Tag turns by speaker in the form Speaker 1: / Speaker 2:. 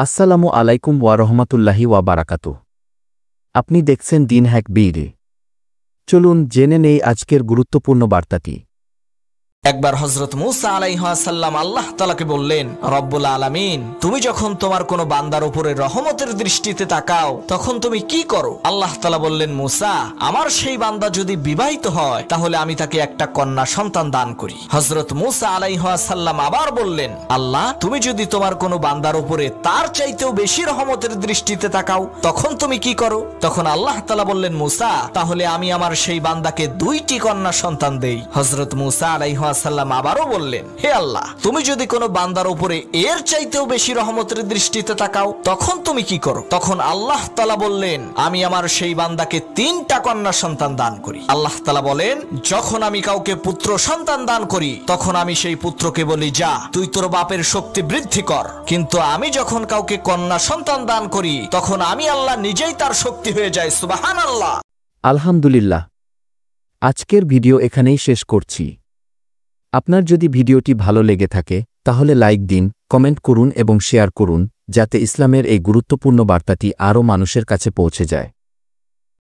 Speaker 1: আসসালামু আলাইকুম ওয়া রহমাতুল্লাহি ওয়া বারাকাতুহু। আপনি দেখছেন দিন হ্যাক বিডি। চলুন জেনে নেই আজকের গুরুত্বপূর্ণ বার্তাটি।
Speaker 2: একবার হযরত মূসা আলাইহিস সালাম আল্লাহ তাআলাকে বললেন, রব্বুল আলামিন, তুমি যখন তোমার কোনো বান্দার উপরে রহমতের দৃষ্টিতে তাকাও তখন তুমি কি করো? আল্লাহ তাআলা বললেন, মূসা, আমার সেই বান্দা যদি বিবাহিত হয় তাহলে আমি তাকে একটা কন্যা সন্তান দান করি। হযরত মূসা আলাইহিস সালাম আবার বললেন, আল্লাহ, তুমি যদি তোমার কোনো বান্দার উপরে তার চাইতেও বেশি রহমতের দৃষ্টিতে তাকাও তখন তুমি কি করো? তখন আল্লাহ তাআলা বললেন, মূসা, তাহলে আমি আমার সেই বান্দাকে 2টি কন্যা সন্তান দেই। হযরত মূসা আলাইহিস সালাম আবারও বললেন, হে আল্লাহ, তুমি যদি কোনো বান্দার উপরে এর চাইতেও বেশি রহমতের দৃষ্টিতে তাকাও তখন তুমি কি করো? তখন আল্লাহ তাআলা বললেন, আমি আমার সেই বান্দাকে 3টা কন্যা সন্তান দান করি। আল্লাহ তাআলা বলেন, যখন আমি কাউকে পুত্র সন্তান দান করি তখন আমি সেই পুত্রকে বলি, যা তুই তোর বাপের শক্তি বৃদ্ধি কর, কিন্তু আমি যখন কাউকে কন্যা সন্তান দান করি তখন আমি আল্লাহ নিজেই তার শক্তি হয়ে যাই। সুবহানাল্লাহ।
Speaker 1: আলহামদুলিল্লাহ। আজকের ভিডিও এখানেই শেষ করছি। আপনার যদি ভিডিওটি ভালো লেগে থাকে তাহলে লাইক দিন, কমেন্ট করুন এবং শেয়ার করুন যাতে ইসলামের এই গুরুত্বপূর্ণ বার্তাটি আরও মানুষের কাছে পৌঁছে যায়।